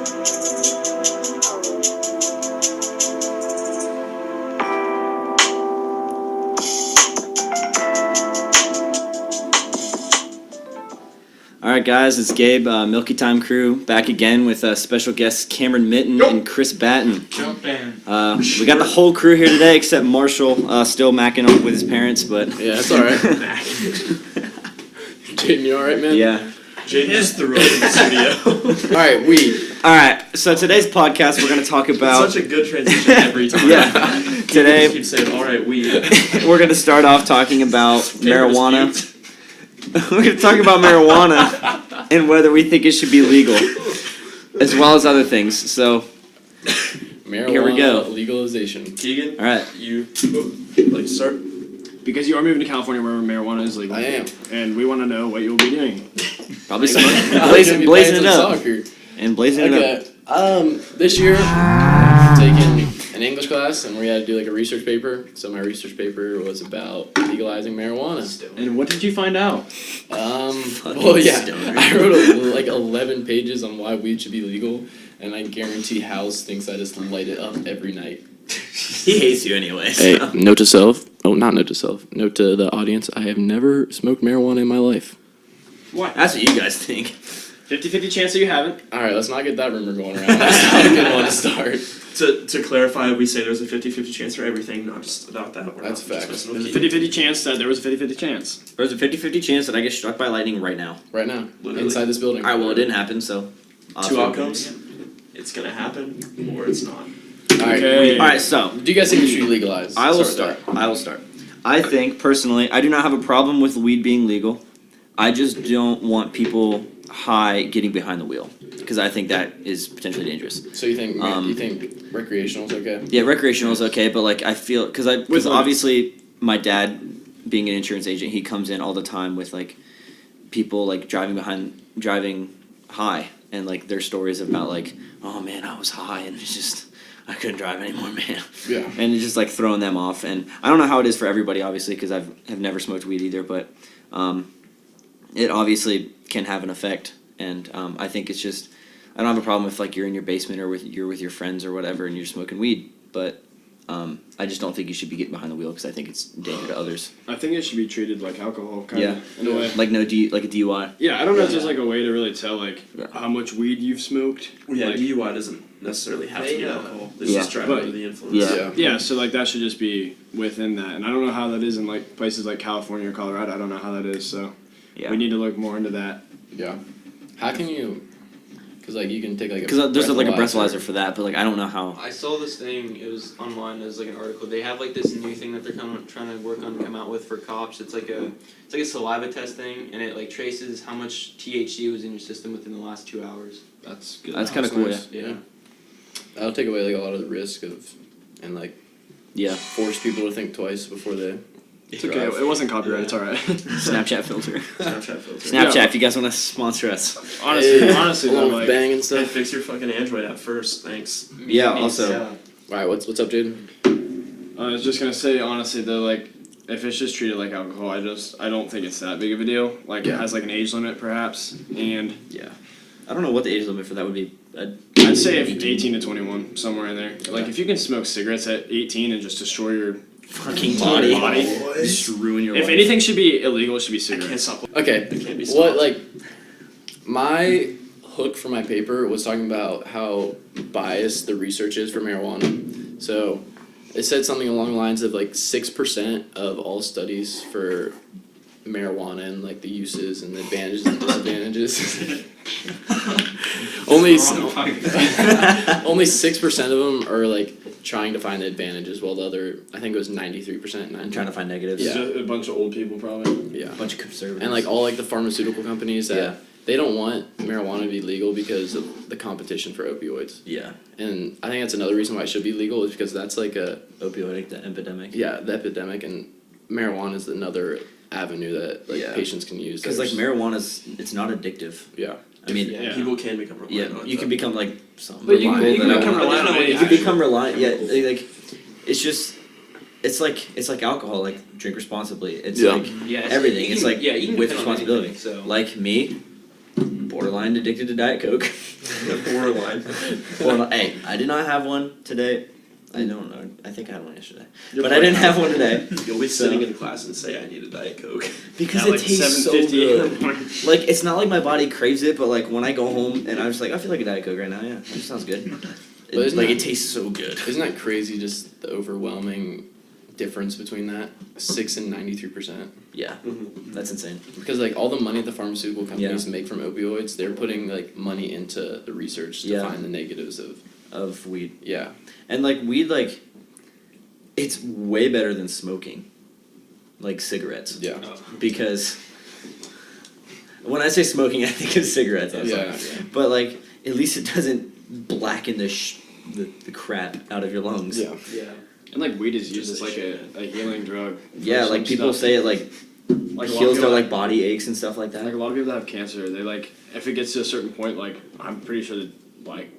Alright guys, it's Gabe, Milky Time Crew, back again with special guests Cameron Mitten and Chris Batten. We got the whole crew here today except Marshall, still macking up with his parents, but... Yeah, that's alright. Jaden, you alright, man? Yeah. Jaden just threw up in the studio. Alright, weed. Alright, so today's podcast we're going to talk about... It's such a good transition every time. Yeah. Today... You keep saying, alright, weed. We're going to start off talking about marijuana. We're going to talk about marijuana and whether we think it should be legal, as well as other things. So, Marijuana here we go. Legalization. Keegan, all right. you start. Because you are moving to California where marijuana is legal. I am. And we want to know what you'll be doing. Probably some blazing it up. Soccer. And blazing it up. This year, I'm taking an English class, and we had to do like a research paper. So my research paper was about legalizing marijuana. And what did you find out? Well, yeah, I wrote like 11 pages on why weed should be legal, and I guarantee House thinks I just light it up every night. He hates you anyway. Hey, note to self. Oh, not note to self. Note to the audience. I have never smoked marijuana in my life. What? That's what you guys think. 50-50 chance that you haven't. All right, let's not get that rumor going around. That's not a good one to start. To clarify, we say there's a 50-50 chance for everything, not just about that. We're That's not fact. just There's a 50-50 chance that there was a 50-50 chance. There's a 50-50 chance that I get struck by lightning right now. Right now, Literally. inside this building. Alright, well, it didn't happen, so... Two outcomes. It's gonna happen, or it's not. Alright, Okay. Alright, so... do you guys think we should legalize? I will start. I think, personally, I do not have a problem with weed being legal. I just don't want people high getting behind the wheel, because I think that is potentially dangerous. So you think recreational is okay? Yeah, recreational is okay, but like I feel because obviously my dad, being an insurance agent, he comes in all the time with like people like driving high, and like their stories about like, oh man, I was high and it's just I couldn't drive anymore, man. Yeah. And it's just like throwing them off, and I don't know how it is for everybody, obviously, because have never smoked weed either, but it obviously can have an effect, and I think it's just I don't have a problem if like you're in your basement or you're with your friends or whatever and you're smoking weed, but I just don't think you should be getting behind the wheel because I think it's danger to others. I think it should be treated like alcohol, kind of, in a way. Like like a DUI. Yeah, I don't know if there's like a way to really tell like how much weed you've smoked. Well, yeah, like, DUI doesn't necessarily have to be alcohol. It's Yeah. just driving But- under the influence. Yeah. Yeah, so like that should just be within that. And I don't know how that is in like places like California or Colorado. I don't know how that is, so we need to look more into that. Yeah. How can you? Because like you can take like Because there's like a breathalyzer for that, but like I don't know how. I saw this thing. It was online as like an article. They have like this new thing that they're trying to work on, come out with for cops. It's like a saliva test thing, and it like traces how much THC was in your system within the last 2 hours. That's good. That's kind of cool. nice. Yeah. That'll take away like a lot of the risk of and like Yeah. force people to think twice before they. It's okay. It wasn't copyright. It's all right. Snapchat filter. Snapchat filter. Snapchat, if you guys want to sponsor us. Honestly, though, Along with like bang and Hey, stuff. fix your fucking Android app first, thanks. Yeah. Also. All right, what's up, Jaden? I was just gonna say, honestly, though, like, if it's just treated like alcohol, I don't think it's that big of a deal. Like, it has like an age limit, perhaps, and Yeah. I don't know what the age limit for that would be. I'd say if 18 to 21, somewhere in there. Like, if you can smoke cigarettes at 18 and just destroy your Fucking body. Just ruin your If life. anything should be illegal, it should be I can't cigarettes. stop. Okay. It can't be What stopped. like my hook for my paper was talking about how biased the research is for marijuana. So it said something along the lines of like 6% of all studies for marijuana and like the uses and the advantages and disadvantages. only 6% of them are like trying to find the advantages, while the other I think it was 93%. Trying to find negatives. Yeah. Just a bunch of old people, probably. Yeah. A bunch of conservatives. And like all like the pharmaceutical companies that Yeah. they don't want marijuana to be legal because of the competition for opioids. Yeah. And I think that's another reason why it should be legal is because that's like a Opioid epidemic. the epidemic, and marijuana is another avenue that like Yeah. patients can use. Because like marijuana's, it's not addictive. Yeah. I mean, Yeah. People can become reliant on you can that. become like some. But you can reliant. become reliant on You it. can become reliant. Yeah, like it's just. It's like alcohol. Like drink responsibly. It's Yeah. like Yeah, everything. It's like you can with depend on responsibility. anything, so Like me, borderline addicted to Diet Coke. Borderline. time. Well, hey, I did not have one today. I don't know. I think I had one yesterday, but I didn't have one today. You'll be sitting in class and say, "I need a Diet Coke." Because At, it like, tastes so 7:50 in the good. morning. Like, it's not like my body craves it, but like when I go home and I'm just like, I feel like a Diet Coke right now. Yeah, that sounds good. But isn't Like that- it tastes so good. Isn't that crazy? Just the overwhelming difference between that 6 and 93%. Yeah, Mhm. that's insane. Because like all the money the pharmaceutical companies make from opioids, they're putting like money into the research to Yeah. find the negatives Of weed. yeah. And like weed, like it's way better than smoking, like cigarettes. Yeah. Because when I say smoking, I think of cigarettes. I'm Yeah. sorry. But like at least it doesn't blacken the crap out of your lungs. Yeah. Yeah. And like weed is used Just as like a healing drug. for Yeah, some like people stuff. say it like Like a lot of heals their people like body aches and stuff like that. Like a lot of people that have cancer, they like if it gets to a certain point, like I'm pretty sure that like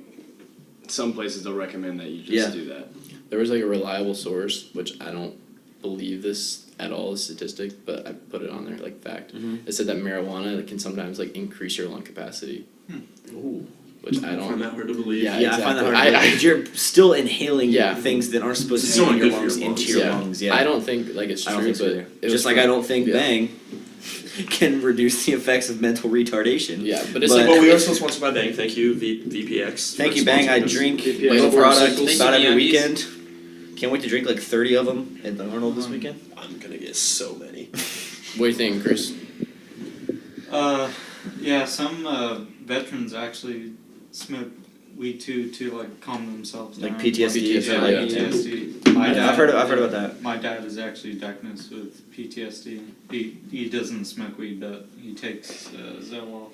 some places they'll recommend that you just Yeah. do that. There was like a reliable source, which I don't believe this at all as statistic, but I put it on there like fact. Mhm. It said that marijuana can sometimes like increase your lung capacity, Ooh. which I I find don't. that hard to believe. Yeah, Yeah, I find that hard. exactly. Because you're still inhaling Yeah. things that aren't supposed It's to be not in your good for lungs your into lungs. your Yeah. lungs. Yeah, I don't think like it's I true, don't think so but either. it was Just like from- I don't think yeah. Bang can reduce the effects of mental retardation. Yeah, but it's But- like Well, we are still sponsored by Bang. Thank you, VPX. Thank for you, Bang. I sponsoring us. drink VPX little products Pharmaceuticals. about every Thank you, weekend. Can't wait to drink like 30 of them at the Arnold this weekend. I'm gonna get so many. What do you think, Chris? Yeah, some veterans actually smoke weed to like calm themselves down. Like PTSD. PTSD, or like, yeah. PTSD. I've heard about that. My dad is actually diagnosed with PTSD. He doesn't smoke weed, but he takes Zoloft.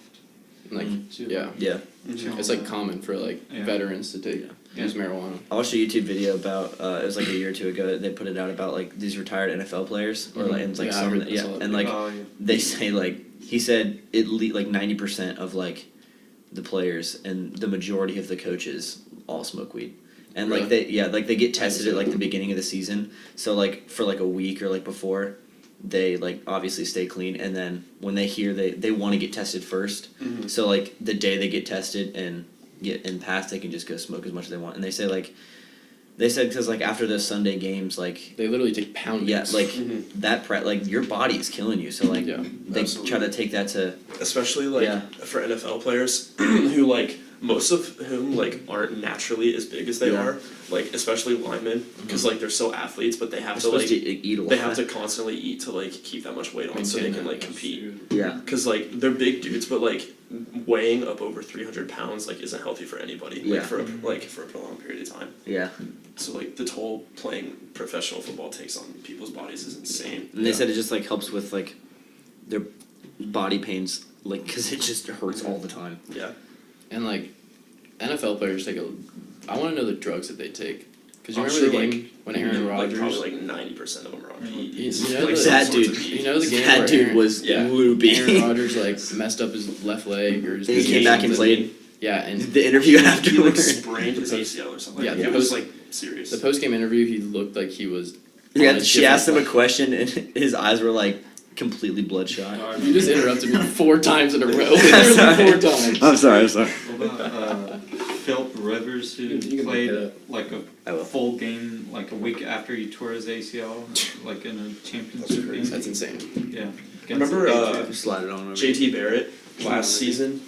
Like, to, yeah, Yeah. chill it's like out. common for like Yeah. veterans to take Yeah. use marijuana. I watched a YouTube video about it was like a year or two ago. They put it out about like these retired NFL players or like and like Yeah, I some heard- I yeah saw that and video. like Oh, yeah. they say like he said like 90% of like the players and the majority of the coaches all smoke weed. And like Really? they get tested at like the beginning of the season. So like for like a week or like before, they like obviously stay clean, and then when they hear they want to get tested first. Mhm. So like the day they get tested and get in pass, they can just go smoke as much as they want. And they say like they said because like after those Sunday games, like They literally take poundings. yeah, like Mhm. that like your body is killing you. So like Yeah. they Absolutely. try to take that to Especially like Yeah. for NFL players who like most of whom like aren't naturally as big as they Yeah. are, like especially linemen, because like they're so athletes, but they have they're to supposed like to eat a lot. they have to constantly eat to like keep that much weight on so they Maintain can that, like compete. Yeah. Because like they're big dudes, but like weighing up over 300 pounds like isn't healthy for anybody. Yeah. Like for a prolonged period of time. Yeah. So like the toll playing professional football takes on people's bodies is insane. And they said it just like helps with like their body pains, like because it just hurts all the time. Yeah. And like NFL players take a. I want to know the drugs that they take. Because you I'm remember the sure, game when Aaron Like Rodgers. probably like 90% of them are on PEDs. You know Like the- some That sorts dude- of PEDs. You know the game That where dude Aaron, was yeah. loopy. Aaron Rodgers like messed up his left leg or his And he knee came or back and something. played Yeah, and the interview He like afterwards. sprained his ACL or something. Yeah, Like, the it was post- like serious. the post game interview he looked like he was. Yeah, on a she different asked him a planet. question and his eyes were like completely bloodshot. You just interrupted me 4 times in a row. I'm sorry. Literally 4 times. I'm sorry. What about Philip Rivers, who You can played look like I will. a full game, like a week after he tore his ACL, like in a championship game? That's insane. Yeah. against Remember, the Patriots. Just slide it on over. JT Barrett last season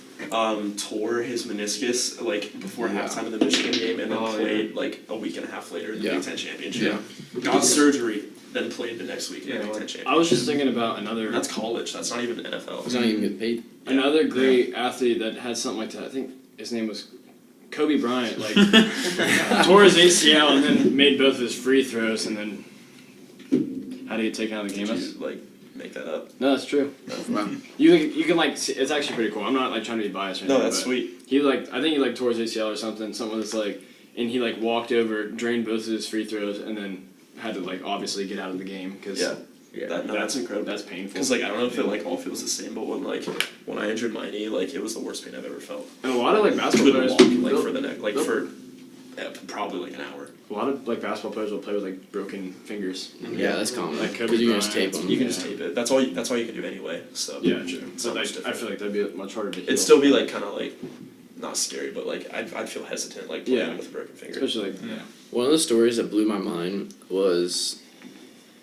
tore his meniscus like before Yeah. halftime of the Michigan game and then Oh, yeah. played like a week and a half later in the Yeah. Big Ten championship. Yeah. Got surgery, then played the next week in Yeah, the Big Ten like- championship. I was just thinking about another And that's college. That's not even NFL. He's not even getting paid. another great athlete that had something like that. I think his name was Kobe Bryant. Like tore his ACL and then made both of his free throws and then had to get taken out of the game. Did That's- you like make that up? No, that's true. You can like see, it's actually pretty cool. I'm not like trying to be biased or anything. No, that's but sweet. He like I think he like tore his ACL or something. Something was like, and he like walked over, drained both of his free throws, and then had to like obviously get out of the game because Yeah. Yeah. That's incredible. That's painful. Because like I don't know if it like all feels the same, but when I injured my knee, like it was the worst pain I've ever felt. And a lot of like basketball Couldn't players, walk like they'll- for the neck, like they'll- for probably like an hour. a lot of like basketball players will play with like broken fingers. Yeah, that's common. Like Kobe Because you can just tape Bryant. them. You can just tape it. That's all you can do anyway. So Yeah, true. It's But not like, much I different. feel like that'd be much harder to heal. It'd still be like kind of like not scary, but like I'd feel hesitant like playing Yeah. with a broken finger. Especially One of the stories that blew my mind was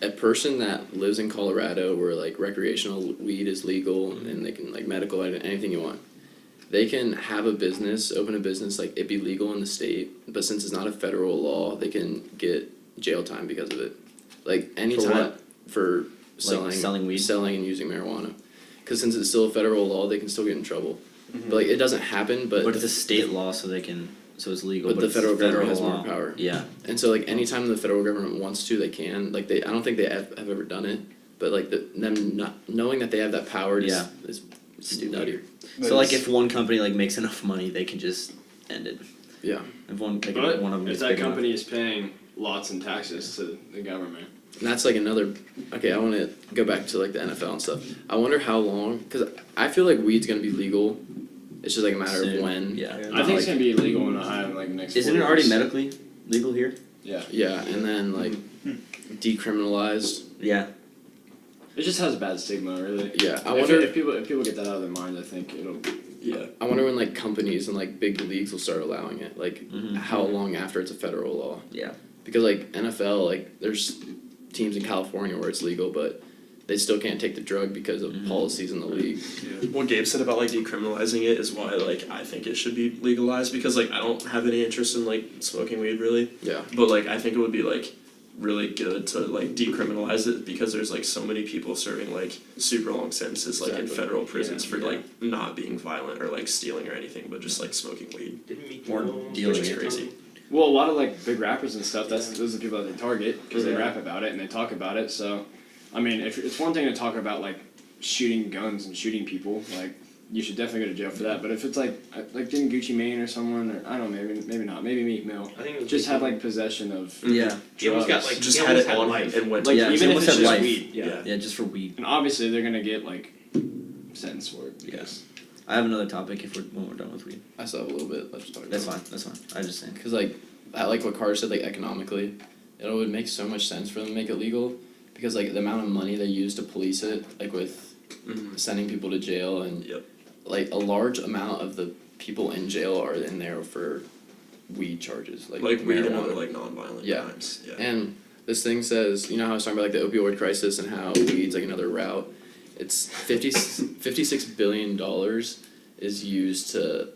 a person that lives in Colorado where like recreational weed is legal and they can like medical anything you want. They can have a business, open a business, like it'd be legal in the state, but since it's not a federal law, they can get jail time because of it. Like anytime what? for selling, selling weed? selling and using marijuana. Because since it's still a federal law, they can still get in trouble. But like it doesn't happen, but it's a state law, so it's legal. But the it's federal government has law. more power. Yeah. And so like anytime the federal government wants to, they can. Like I don't think they have ever done it, but like them not knowing that they have that power is Stupid. nutty. So like if one company like makes enough money, they can just end it. Yeah. If one but one of them if gets that big enough. company is paying lots in taxes to the government. And that's like another. Okay, I want to go back to like the NFL and stuff. I wonder how long, because I feel like weed's gonna be legal. It's just like a matter Soon. of when. Yeah. I think it's gonna be illegal in Ohio in like the next. Isn't 4 it already years. medically legal here? Yeah. Yeah, and then like decriminalized. Yeah. It just has a bad stigma, really. Yeah, I If- wonder. if people get that out of their mind, I think it'll. Yeah. I wonder when like companies and like big leagues will start allowing it. Like Mhm. how long after it's a federal law. Yeah. Because like NFL, like there's teams in California where it's legal, but they still can't take the drug because of Mhm. policies in the league. What Gabe said about like decriminalizing it is why like I think it should be legalized, because like I don't have any interest in like smoking weed really, Yeah. but like I think it would be like really good to like decriminalize it, because there's like so many people serving like super long sentences like in Exactly. federal prisons Yeah. for like not being violent or like stealing or anything, but just like smoking weed. Didn't Meek Or Mill dealing Which is it. crazy. Well, a lot of like big rappers and stuff. Those are the people that they target because they Yeah. rap about it and they talk about it. So, I mean, if it's one thing to talk about like shooting guns and shooting people, like you should definitely go to jail for that. But if it's like didn't Gucci Mane or someone, or I don't know, maybe not, maybe Meek Mill, I think it was just Meek had Mill. like possession of Yeah. He almost got drugs. like Just he had almost it on life. and went like Yeah, even so if almost it's had just life. weed, yeah. Yeah, just for weed. And obviously they're gonna get like sentenced for it. Because I have another topic when we're done with weed. I still have a little bit. Let's talk. That's fine. That's fine. I was just saying. Because like I like what Carter said. Like economically, it would make so much sense for them to make it legal, because like the amount of money they use to police it, like with Mhm. sending people to jail and Yep. like a large amount of the people in jail are in there for weed charges, like Like weed and marijuana. other like non-violent Yeah. crimes. Yeah. And this thing says, you know how I was talking about like the opioid crisis and how weed's like another route. It's $56 billion is used to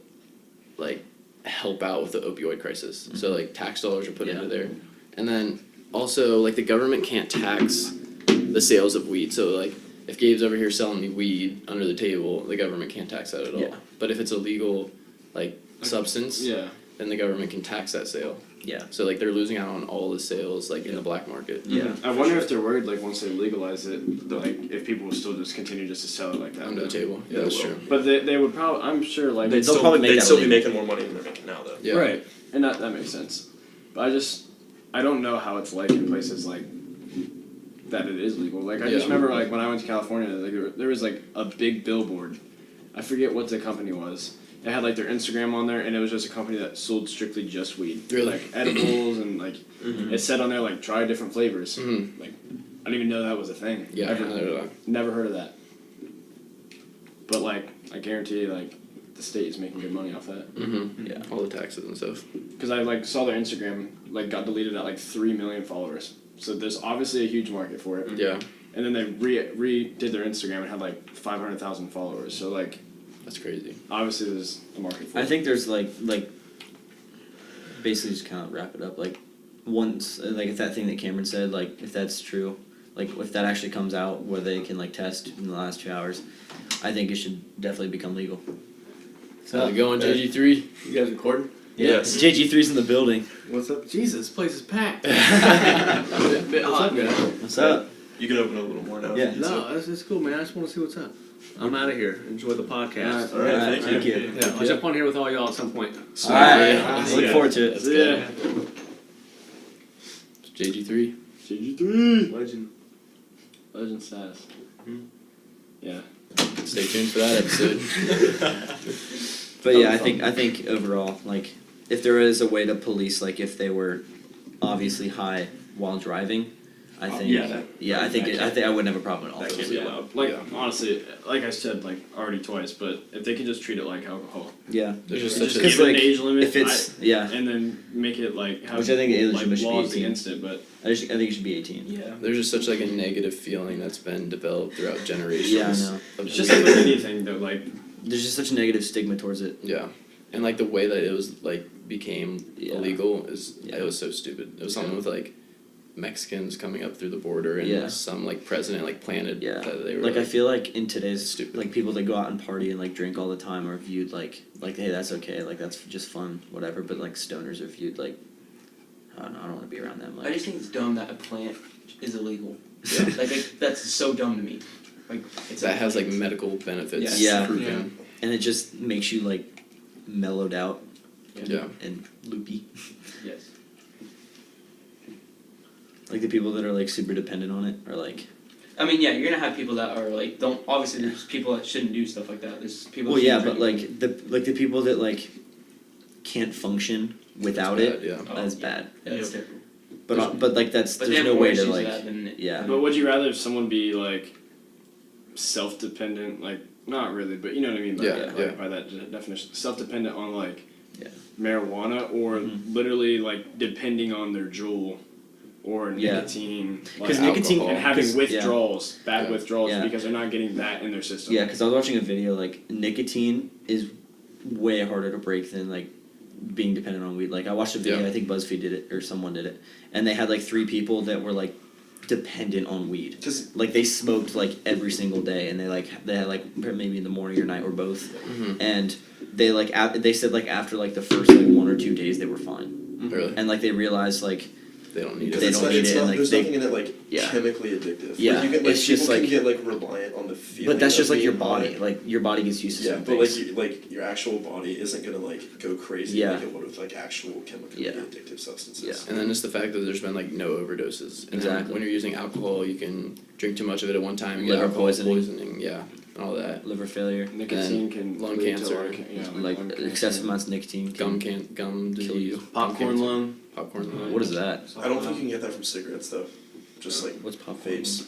like help out with the opioid crisis. So like tax dollars are put Yeah. into there, and then also like the government can't tax the sales of weed. So like if Gabe's over here selling me weed under the table, the government can't tax that at all. Yeah. But if it's a legal like substance, yeah, then the government can tax that sale. Yeah. So like they're losing out on all the sales like in the black market. Yeah. I wonder if they're worried like once they legalize it, like if people will still just continue just to sell it like that. Under the table. Yeah, They that's will. true. But they would probably, I'm sure like They'll probably make they'd that still be illegal. making more money than they're making now though. Yeah. Right, and that makes sense. But I don't know how it's like in places like that it is legal. Like I just Yeah. remember like when I went to California, like there was like a big billboard. I forget what the company was. It had like their Instagram on there, and it was just a company that sold strictly just weed, Really? like edibles, and like Mhm. it said on there like try different flavors. Mhm. Like I didn't even know that was a thing. Yeah, Ever. neither did I. Never heard of that. But like I guarantee like the state is making good money off that. Mm-hmm. Yeah. All the taxes and stuff. Because I like saw their Instagram like got deleted at like 3 million followers. So there's obviously a huge market for it. Yeah, And then they redid their Instagram and had like 500,000 followers. So like that's crazy. obviously there's a market for it. I think there's like basically just kind of wrap it up. Like once like if that thing that Cameron said, like if that's true, like if that actually comes out where they can like test in the last 2 hours, I think it should definitely become legal. How's it going, JG3? You guys recording? Yes. JG3's in the building. What's up? Jesus, this place is packed. Bit hot, guys? What's up? You can open a little more now. Yeah. No, it's cool, man. I just want to see what's up. I'm out of here. Enjoy the podcast. All right, thank you. Yeah, I'll jump on here with all y'all at some point. All right. Look forward to it. Yeah. JG3. CG3. Legend. Legend status. Yeah. Stay tuned for that episode. But yeah, I think overall, like, if there is a way to police, like, if they were obviously high while driving, I think. Yeah, I think I wouldn't have a problem at all. That can't Yeah, be allowed. like honestly, like I said, like already twice, but if they could just treat it like alcohol, Yeah. There's just just such give a it like, an age limit, If it's and then make it like have Which I think age like limit should be laws 18. against it. But I think it should be 18. Yeah. there's just such like a negative feeling that's been developed throughout generations. Yeah, I know. of it's just like with anything that like There's just such a negative stigma towards it. Yeah, and like the way that it was like became Yeah. illegal is Yeah. it was so stupid. It was something with like Mexicans coming up through the border and Yeah. some like president like planted Yeah. that they were Like I feel like in today's Stupid. like people that go out and party and like drink all the time are viewed like hey, that's okay, like that's just fun, whatever, but like stoners are viewed like I don't know, I don't want to be around them. I Like just think it's dumb that a plant is illegal. Yeah. Like that's so dumb to me. Like it's that has like medical benefits. Yeah. proven. and it just makes you like mellowed out Yeah. and loopy. Yes. Like the people that are like super dependent on it are like I mean, yeah, you're gonna have people that are like don't. Obviously, there's people that shouldn't do stuff like that. There's people. well that yeah, shouldn't but drink. like the people that like can't function without It's it, bad, yeah. that's bad. Yeah, that's terrible. But like that's But they there's have no more way to issues like with that than yeah. But would you rather someone be like self-dependent, like not really, but you know what I mean by Yeah, that, yeah. like, by that definition, self-dependent on like Yeah. marijuana, or Mhm. literally like depending on their Juul or Yeah. nicotine, like 'Cause nicotine- alcohol, and Oh, having 'cause- withdrawals, bad Yeah. withdrawals, Yeah. because they're not getting that in their system. Yeah, because I was watching a video, like, nicotine is way harder to break than, like, being dependent on weed. Like, I watched a video, Yeah. I think BuzzFeed did it, or someone did it, and they had, like, 3 people that were, like, dependent on weed. Like, they smoked, like, every single day, and they had, like, maybe in the morning or night or both, Mm-hmm. and they, like, they said, like, after, like, the first, like, 1 or 2 days, they were fine. Really, And, like, they realized, like, they don't need Because it. they don't need it, and, like, there's they- nothing in it like yeah. chemically addictive. Yeah, like, you can, like, it's just, people like- can get like reliant on the feeling. but that's of just, like, your being body. high. Like, your body gets used to Yeah, certain but things. like your actual body isn't gonna like go crazy Yeah. like it would with like actual chemically Yeah. addictive substances. Yeah. And then it's the fact that there's been like no overdoses. And then Exactly. when you're using alcohol, you can drink too much of it at one time. You get Liver alcohol poisoning. yeah, and all that. Liver failure, Nicotine And can lung lead cancer. to like, yeah, like, lung cancer. excessive amounts of nicotine. Gum can- gum kill disease. you. Gum Popcorn cancer. lung. Popcorn lung. What is that? I don't think you can get that from cigarettes though. Just like What's popcorn? vapes.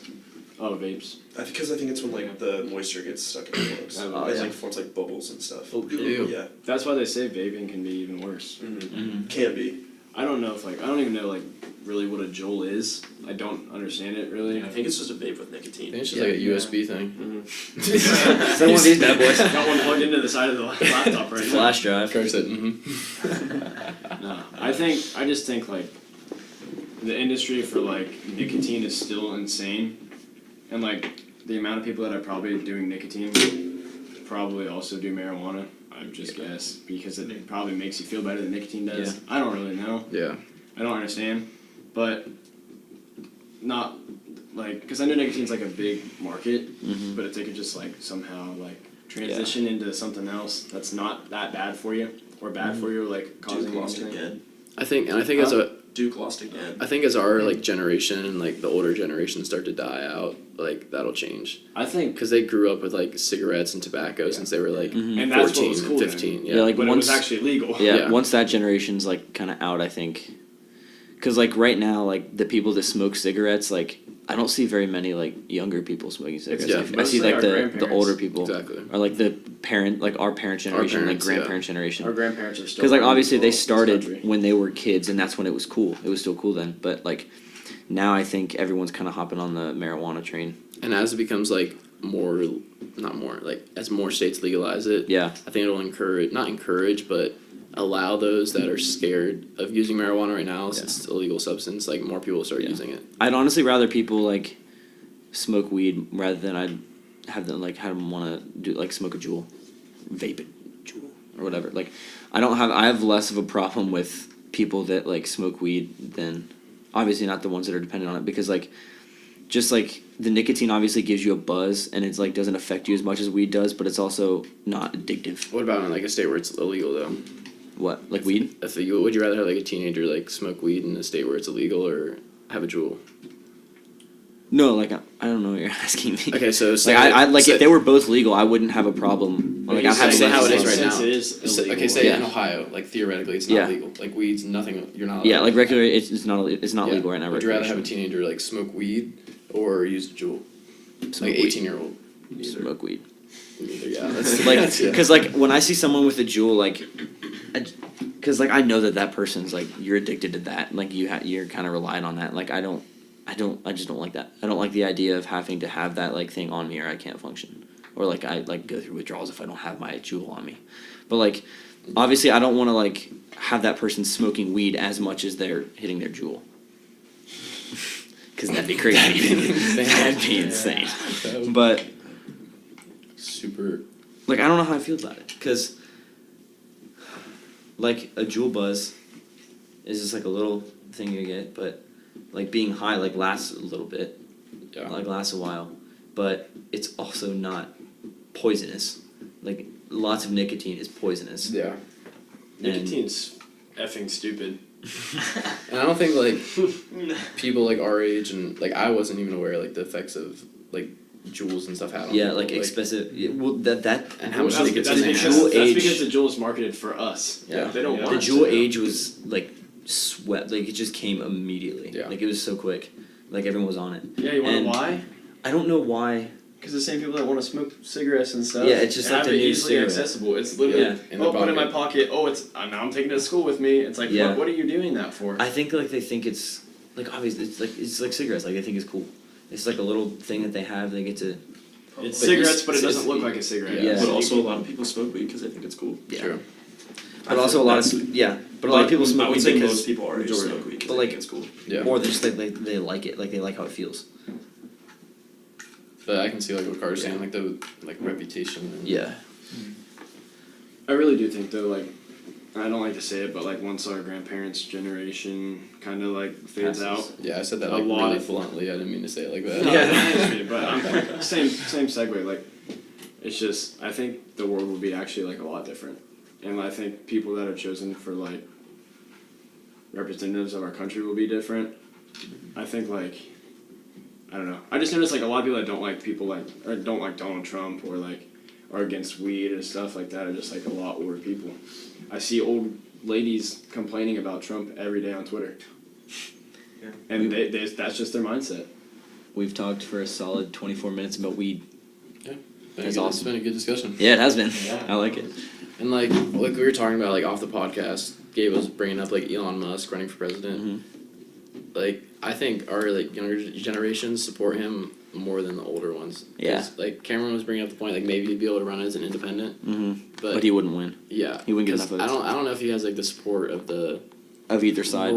Oh, vapes. Because I think it's when like the moisture gets stuck in your lungs. Oh, It yeah. like forms like bubbles and stuff. Oh, Ew. Yeah. That's why they say vaping can be even worse. Mhm. Can be. I don't know if I don't even know like really what a Juul is. I don't understand it really. I think it's just a vape with I nicotine. think it's just Yeah. like a USB thing. Mm-hmm. Is that one of these bad boys? Got one plugged into the side of the laptop right now. Flash drive. Coach said, mm-hmm. No, I just think like the industry for like nicotine is still insane, and like the amount of people that are probably doing nicotine probably also do marijuana. I would just guess because it probably makes you feel better than nicotine does. Yeah. I don't really know. Yeah. I don't understand, but not like because I know nicotine's like a big market, Mhm. but if they could just like somehow like transition into something else that's not that bad for you or bad for you, like causing Duke lost anything. again. I think as Duke lost again. I think as our like generation and like the older generation start to die out, like that'll change I think, because they grew up with like cigarettes and tobacco since they were like Mhm. and that's what 14, was cool then. 15. Yeah, like but once it was actually legal. yeah, Yeah. once that generation's like kind of out, I think, because like right now, like the people that smoke cigarettes, like I don't see very many like younger people smoking cigarettes. Yeah, I see mostly like our the grandparents. older people, Exactly. or like the our parents' generation, like parents, yeah. grandparents' generation. Our grandparents are still Because like running obviously they this started country. when they were kids, and that's when it was cool. It was still cool then, but like now I think everyone's kind of hopping on the marijuana train. And as it becomes like as more states legalize it, Yeah, I think it'll not encourage, but allow those that are scared of using marijuana right now, since it's a legal substance, like more people will start Yeah. using it. I'd honestly rather people like smoke weed rather than I'd have them want to do like smoke a Juul, vape it, Juul or whatever. Like I have less of a problem with people that like smoke weed than obviously not the ones that are dependent on it, because like just like the nicotine obviously gives you a buzz and it's like doesn't affect you as much as weed does, but it's also not addictive. What about in like a state where it's illegal though? What, like weed? Would you rather have like a teenager like smoke weed in a state where it's illegal or have a Juul? No, like I don't know what you're asking me. Okay, so Like I like if they were both legal, I wouldn't have a problem Or, like, You I'm having say how it is lunch. right now. Since it is illegal. Okay, say Yeah. in Ohio, like theoretically, it's Yeah. not legal. Like weed's nothing. You're not. Yeah, allowed like to- regular, it's not Yeah. legal right now. Would you rather have a recreational. teenager like smoke weed or use a Juul? Smoke Like weed. 18-year-old. Smoke weed. Yeah, that's Like, that's- yeah. because like when I see someone with a Juul, like, because like I know that person's like you're addicted to that. Like you're kind of relying on that. Like I just don't like that. I don't like the idea of having to have that like thing on me or I can't function, or like I like go through withdrawals if I don't have my Juul on me. But like, obviously I don't want to like have that person smoking weed as much as they're hitting their Juul. Because that'd be crazy. That'd be insane. But Super. like I don't know how I feel about it, because like a Juul buzz is just like a little thing you get, but like being high like lasts a little bit, Yeah. like lasts a while, but it's also not poisonous. Like lots of nicotine is poisonous. Yeah. Nicotine's effing stupid. And I don't think like people like our age and like I wasn't even aware like the effects of like Juuls and stuff had on Yeah, people, like expensive. Yeah, well, that and how much That's, nicotine that's they because, have. Juul that's age- because the Juul is marketed for us. Yeah. They don't Yeah. want the to. Juul age was like swept. Like it just came immediately. Yeah. Like it was so quick. Like everyone was on it. Yeah, you want to And know why? I don't know why. Because the same people that want to smoke cigarettes and stuff. Yeah, it's just like have the it new easily cigarette. accessible. It's literally Yeah. In their put it in my pocket. pocket. Oh, it's now I'm taking it to school with me. It's like Yeah. what are you doing that for? I think like they think it's like obviously it's like cigarettes. Like they think it's cool. It's like a little thing that they have. They get to. It's But cigarettes, it's- but it it's- doesn't look like a cigarette. Yeah. But also a lot of people smoke weed because they think it's cool. Yeah. True. But also a lot of but a lot of people I smoke would weed say because most people already majority. smoke weed because But, they like, think it's cool. Yeah. or they just they like it. Like they like how it feels. But I can see like what Carter's saying, like the like reputation. And Yeah. I really do think though, like I don't like to say it, but like once our grandparents' generation kind of like fades Passes. out. Yeah, I said that A like lot really of- bluntly. I didn't mean to say it like that. Yeah, but I'm, same segue. Like, it's just I think the world would be actually like a lot different, and I think people that are chosen for like representatives of our country will be different. I think like I don't know. I just noticed like a lot of people that don't like people like or don't like Donald Trump or like are against weed and stuff like that are just like a lot older people. I see old ladies complaining about Trump every day on Twitter. Yeah. And they that's just their mindset. We've talked for a solid 24 minutes about weed. That's It's awesome. been a good discussion. Yeah, it has been. Yeah. I like it. And like we were talking about like off the podcast, Gabe was bringing up like Elon Musk running for president. Mm-hmm. Like I think our like younger generations support him more than the older ones. 'Cause, Yeah. Like Cameron was bringing up the point like maybe he'd be able to run as an independent, Mm-hmm. but, But he wouldn't win yeah, he wouldn't get 'cause enough votes. I don't know if he has like the support of the of either side.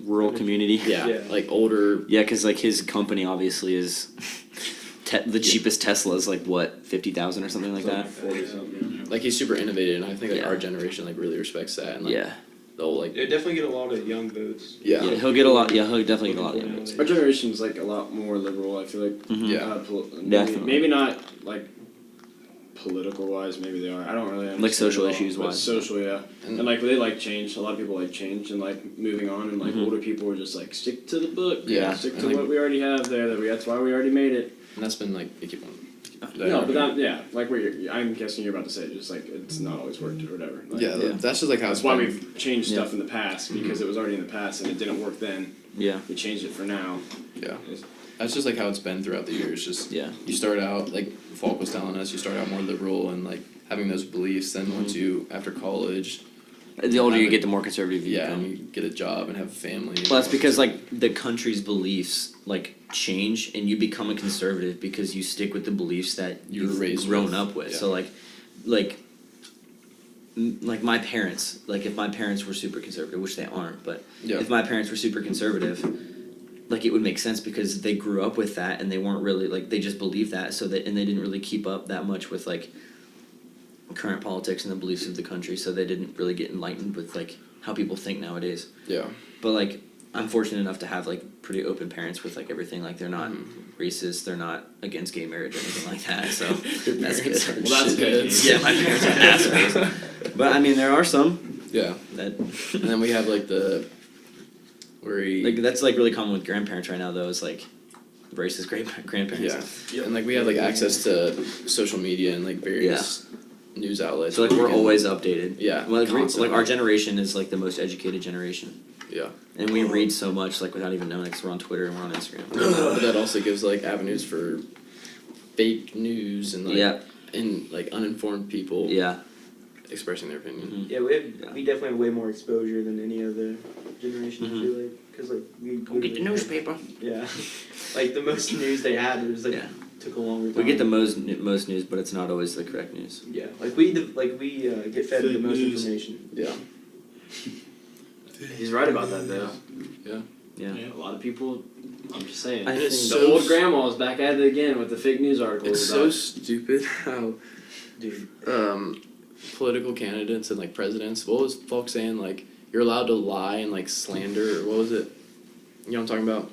Rural community. yeah, Yeah. like older. Yeah, because like his company obviously is the cheapest Tesla is like what 50,000 or something like that. Like he's super innovative, and I think like Yeah. our generation like really respects that, and like Yeah, they'll like They definitely get a lot of young votes. yeah, yeah, he'll get a lot. Yeah, he'll definitely get a lot of votes. Our generation's like a lot more liberal. I feel like. Mhm. Yeah. Maybe, Definitely. maybe not like political wise. Maybe they are. I don't really understand. Like social it all, issues but wise. Social, yeah. And- And like they like change. A lot of people like change and like moving on. And like Mhm. older people are just like stick to the book. Yeah. Stick And, to like- what we already have there. That's why we already made it. and that's been like they keep on. No, but that yeah, like what I'm guessing you're about to say, just like it's not always worked or whatever. Like, yeah, Yeah. that's just like how That's it's why been. we've changed Yeah. stuff in the past because it was already in the past and it didn't work then. Yeah, We changed it for now. Yeah, that's just like how it's been throughout the years. Just yeah, you start out like Falk was telling us, you start out more liberal and like having those beliefs. Then once you after college, the older you get, the more conservative you yeah, become. and you get a job and have a family. Well, that's because like the country's beliefs like change, and you become a conservative because you stick with the beliefs that You were you've raised grown with, up with. yeah. So like my parents, like if my parents were super conservative, which they aren't, but yeah, if my parents were super conservative, like it would make sense because they grew up with that and they weren't really like they just believed that, so that and they didn't really keep up that much with like current politics and the beliefs of the country, so they didn't really get enlightened with like how people think nowadays. yeah, But like I'm fortunate enough to have like pretty open parents with like everything. Like they're not racist, they're not against gay marriage or anything like that. So that's good. Your Well, that's good. shitheads. Yeah, my parents are assholes. But I mean, there are some yeah. that And then we have like the where he like that's like really common with grandparents right now. Though is like racist grandparents. Yeah, and like we have like access to social media and like various news outlets. So like we're always updated. Yeah, Well, like, constantly. our generation is like the most educated generation, Yeah, and we read so much like without even knowing. Because we're on Twitter and we're on Instagram. but that also gives like avenues for fake news and like and like uninformed people Yeah. expressing their opinion. Yeah, we definitely have way more exposure than any other generation. I feel like, because like we Get the newspaper. Yeah, like the most news they had was like took a longer time. We get the most news, but it's not always the correct news. Yeah, like we get fed the most information. Yeah. He's right about that though. Yeah. A lot of people. I'm just saying. I And it's the so old grandma's back at it again with the fake news articles. It's so stupid how political candidates and like presidents. What was folks saying? Like you're allowed to lie and like slander. Or what was it? You know what I'm talking about?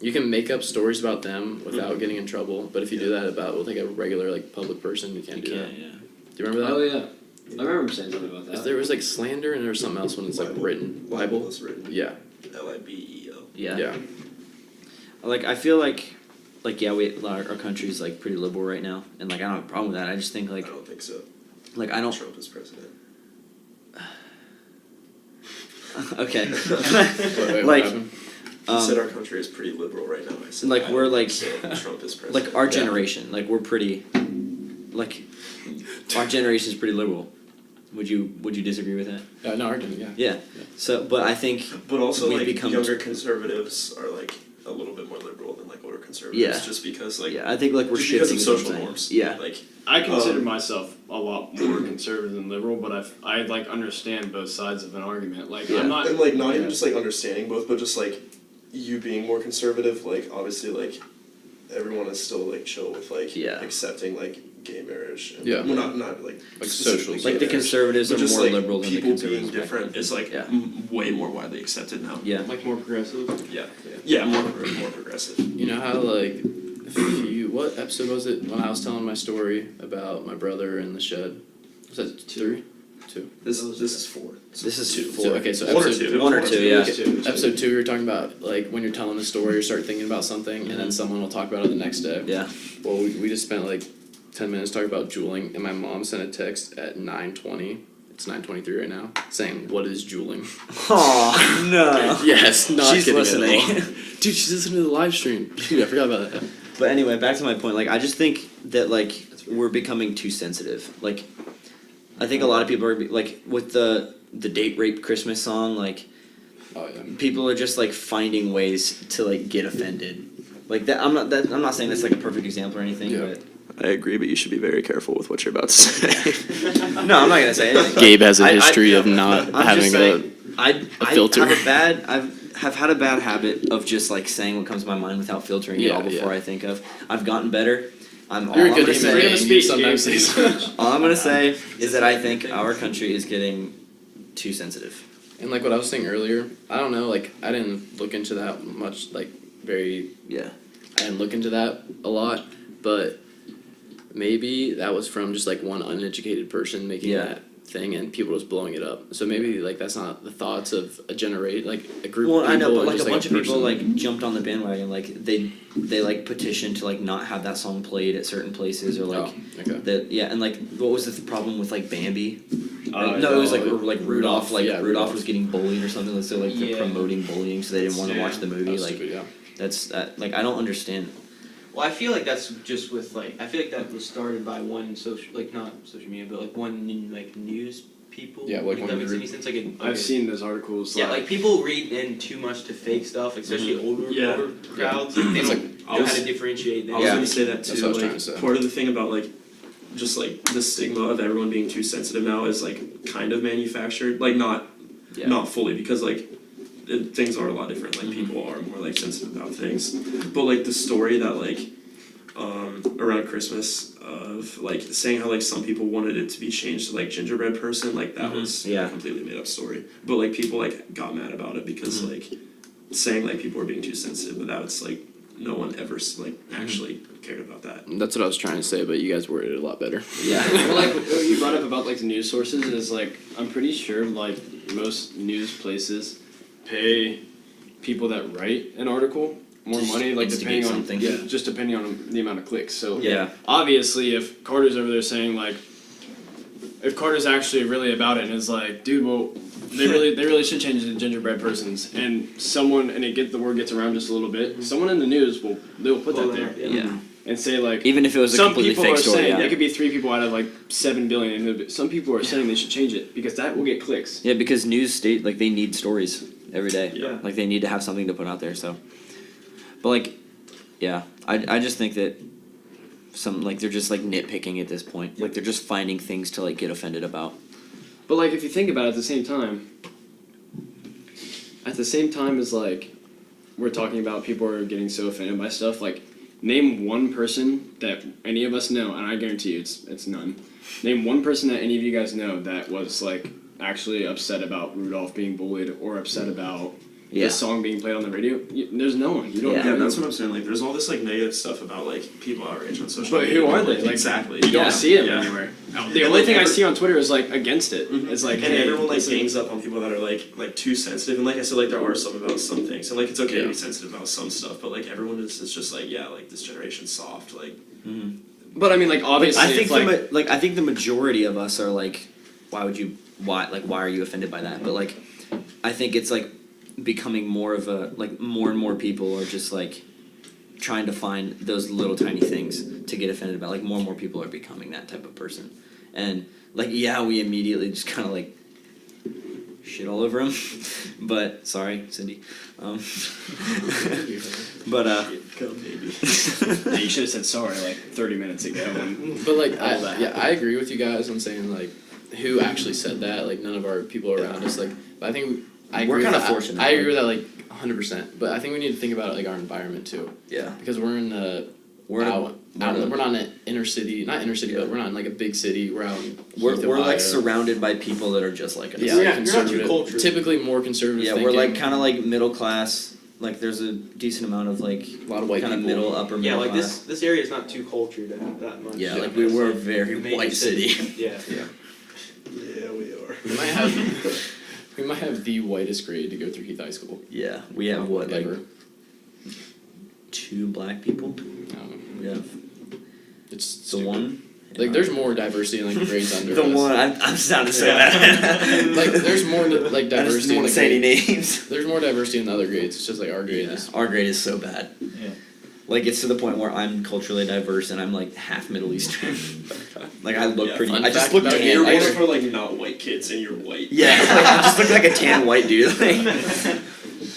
You can make up stories about them without getting in trouble, but if you do that about like a regular like public person, you can't do that. Yeah. Do you remember that? Oh yeah, I remember saying something about that. There was like slander and there was something else when it's like written. Libel. is written. Yeah. LIBEL. Yeah. Like I feel like yeah, our country's like pretty liberal right now, and like I don't have a problem with that. I just think like I don't think so. like I don't. Trump is president. Okay. Wait, what Like, happened? He said our country is pretty liberal right now. I said like I we're don't like think so. Trump is president. like our generation, like we're pretty like our generation is pretty liberal. Would you disagree with that? No, our yeah. Yeah. So, but I think But also, we've like, become- younger conservatives are, like, a little bit more liberal than, like, older conservatives. Yeah. Just because, like, yeah, I think like we're just because shifting of is what I'm social saying. norms. Yeah. Like, I consider myself a lot more conservative than liberal, but I like understand both sides of an argument. Like Yeah. I'm not. and, like, not even just, like, understanding both, but just, like, you being more conservative, like, obviously, like, everyone is still, like, chill with, like, Yeah. accepting, like, gay marriage. And, Yeah. well, not, like, social- specifically Like gay the marriage, conservatives but are just, more like, liberal than the people conservatives. being different. It's like Yeah. way more widely accepted now. Yeah. Like more progressive. Yeah, more progressive. You know how like what episode was it when I was telling my story about my brother in the shed? Was that 3? 2. This is 4. This is two. 4. So, okay, so One or episode two. One or two, yeah. Episode 2, we were talking about like when you're telling a story, you start thinking about something, and then someone will talk about it the next day. Yeah. Well, we just spent like 10 minutes talking about juuling, and my mom sent a text at 9:20. It's 9:23 right now, saying, "What is juuling?" Oh no. Yes, not She's kidding listening. at all. Dude, she's listening to the live stream. Dude, I forgot about that. But anyway, back to my point. Like, I just think that like we're becoming too sensitive. Like, I think a lot of people are like with the date rape Christmas song. Like, Oh yeah. people are just like finding ways to like get offended. Like that. I'm not saying that's like a perfect example or anything. Yeah. I agree, but you should be very careful with what you're about to say. But no, I'm not gonna say anything. Gabe has a I- history I- of not I'm having just saying, I filter. I've had a bad habit of just like saying what comes to my mind without filtering it all before I think of. I've gotten better. All You're a I'm good gonna human say, being. You speak, sometimes Gabe. say so much. all I'm gonna say is that I think our country is getting too sensitive. And like what I was saying earlier, I don't know, like I didn't look into that much, like very. Yeah. I didn't look into that a lot, but maybe that was from just like one uneducated person making Yeah. that thing and people just blowing it up. So maybe like that's not the thoughts of a a group Well, of people. I know, but or like just, a bunch of people person. like jumped on the bandwagon. Like they like petitioned to like not have that song played at certain places or like okay. that. Yeah, and like what was the problem with like Bambi? Oh, No, it was like no, like Rudolph. Like yeah, Rudolph Rudolph. was getting bullied or something. So like they're Yeah. promoting bullying, so they didn't want to watch the That movie. was Like stupid, yeah. that's like I don't understand. Well, I feel like that's just with like I feel like that was started by one not social media, but like one like news people. Yeah, like if one that makes group. any sense. Like I've seen those articles. Yeah, like people read in too much to fake stuff, especially older Yeah. crowds. Like, they It's don't know how to differentiate them. I was Yeah. gonna say that That's too. what I was trying Like to say. part of the thing about like just like the stigma of everyone being too sensitive now is like kind of manufactured. Like not fully because like things are a lot different. Like people are more like sensitive about things. But like the story that like around Christmas of like saying how like some people wanted it to be changed to like gingerbread person, like that was Yeah. a completely made up story. But like people like got mad about it because like saying like people were being too sensitive, but that was like no one ever like actually cared about that. That's what I was trying to say, but you guys worded it a lot better. Yeah. Well, like what you brought up about like the news sources is like I'm pretty sure like most news places pay people that write an article more Just money, like instigate depending on something. just depending on the amount of clicks. So Yeah. obviously, if Carter's over there saying like, if Carter's actually really about it and is like, dude, well, they really should change the gingerbread persons, and the word gets around just a little bit. Someone in the news they'll put that there Yeah. and say like, Even if it was a some completely people fake are story, saying yeah. it could be 3 people out of like 7 billion. And some people are saying they should change it because that will get clicks. Yeah, because they need stories every day. Yeah. Like they need to have something to put out there. So, but like, yeah, I just think that they're just like nitpicking at this point. Like they're just finding things to like get offended about. But like if you think about it, at the same time as like we're talking about people are getting so offended by stuff, like name one person that any of us know, and I guarantee you it's none. Name one person that any of you guys know that was like actually upset about Rudolph being bullied or upset about Yeah. the song being played on the radio. There's no one. You don't Yeah. know. Yeah, that's what I'm saying. Like, there's all this like negative stuff about like people outraged on social But media. who are they? Like, exactly. You don't Yeah. see them Yeah. anywhere. And The only like thing I every- see on Twitter is like against it. It's like, and hey, everyone like listen. gangs up on people that are like too sensitive. And like I said, like there are some about some things, and like it's okay to be sensitive about some stuff. But like everyone is just like like this generation's soft. Like But I mean, like obviously, I think if, like, I think the majority of us are like, why are you offended by that? But like, I think it's like becoming more of a like more and more people are just like trying to find those little tiny things to get offended about. Like more and more people are becoming that type of person, and like we immediately just kind of like shit all over them. But sorry, Cindy. But go baby. Yeah, you should have said sorry like 30 minutes ago. But like All that I agree with you guys on saying like who actually said that. Like none of our people around us. Like, but I think I agree We're with kinda that. fortunate, I agree with that like 100%. But I think we need to think about like our environment too, yeah, because we're in a we're we're not in an inner city, not inner city, Yeah. but we're not in like a big city. We're out in we're Heath, like Ohio. surrounded by people that are just like us. Yeah, You're like not too conservative. cultured. Typically more conservative. Yeah, thinking. we're like kind of like middle class. Like there's a decent amount of like a lot of white kind of people. middle upper Yeah, middle like class. this area is not too cultured that much. Yeah, like we're a very Major white city. Yeah. Yeah, we are. We might have the whitest grade to go through Heath High School. Yeah, we have what like ever. 2 black people. I don't know. We have It's the stupid. one. Like there's more diversity in like grades under The us. one. I'm sad to say that. Like there's more like I just diversity. don't in want the to say any grade. names. There's more diversity in the other grades. It's just like our grade is. Our grade is so bad. Yeah. Like it's to the point where I'm culturally diverse and I'm like half Middle Eastern. Like I look Yeah, pretty. fun I just fact look about tan. you, You're I one just- for like not white kids, and you're white. yeah, like, I just look like a tan white dude. Like,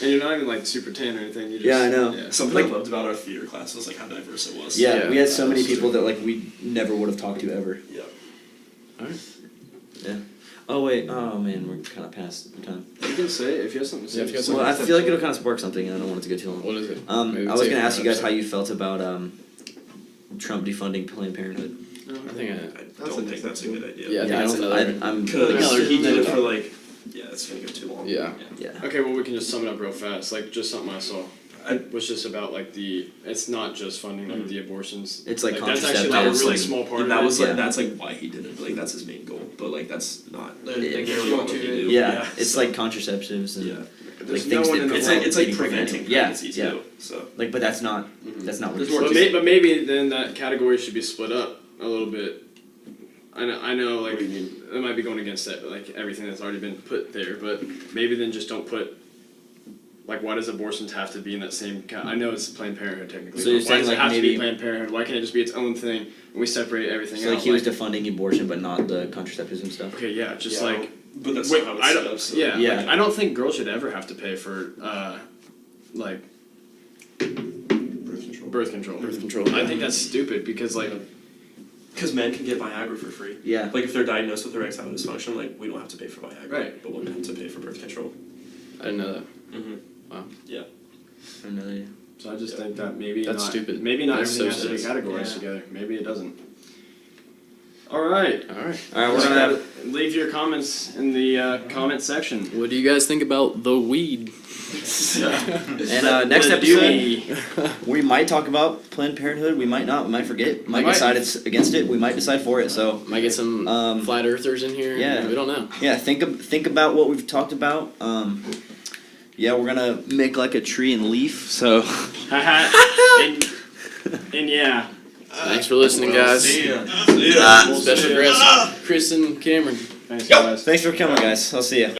And you're not even like super tan or anything. You just, Yeah, I know. Yeah. Something Like- I loved about our theater class was like how diverse it was. yeah, Yeah, we had so that many was people true. that like we never would have talked to ever. Yeah. Alright. Yeah. Oh wait. Oh man, we're kind of past the time. You can say it if you have something to say. Yeah, if you have Well, something I feel like it'll kind of spark something, and I don't want it to go too long. What is it? Maybe I was save gonna it ask for you guys another how you felt about Trump defunding Planned Parenthood. I think I don't think that's a good idea. Yeah, I think it's another. I'm Because he did it Yeah. for like, yeah, it's gonna go too long. Yeah. Yeah. Okay, well we can just sum it up real fast. Like just something I saw. I- Was just about like it's not just funding like the abortions. It's like that's actually contraceptives. like a was, really like, small part that of was it. like that's like why he did it. Like that's his main goal. But like that's not They nearly get what you he to do. Yeah, it's so- like contraceptives and yeah. There's like no things one that in the It's world- like it's like getting preventing pregnant. Yeah, pregnancy yeah. too. So like, but that's not what There's you're more supposed to But maybe then that category should be split up a little bit. I know like What do you mean? it might be going against that, like everything that's already been put there, but maybe then just don't put. Like, why does abortions have to be in that same? I know it's Planned Parenthood technically. So you're but why saying, does it like, have to maybe- be Planned Parenthood? Why can't it just be its own thing and we separate everything So out? like he was defunding abortion, but not the contraceptives and stuff. Okay, yeah, just Yeah, like but that's wait, not how it's I set don't. up. So Yeah, Yeah. like, I don't think girls should ever have to pay for like birth control. birth control. Birth control. I think that's stupid because like Because men can get Viagra for free. Yeah. Like if they're diagnosed with erectile dysfunction, like we don't have to pay for Viagra. Right. But women have to pay for birth control. I didn't know that. Mm-hmm. Wow. Yeah. Another. so I just think that maybe That's not, stupid. Maybe not That's everything so has to be stupid. categorized Yeah. together. Maybe it doesn't. All right. Alright. All right, we're gonna have. Leave your comments in the comment section. What do you guys think about the weed? And next The episode, Dewey. we might talk about Planned Parenthood. We might not. We might forget. Might might. decide it's against it. We might decide for it. So Might get some flat earthers in here. yeah. We don't know. yeah, think about what we've talked about. yeah, we're gonna make like a tree and leaf. So and yeah. Thanks for listening, guys. See ya. Special guest, Chris and Cameron. Thanks, guys. thanks for coming, guys. I'll see ya.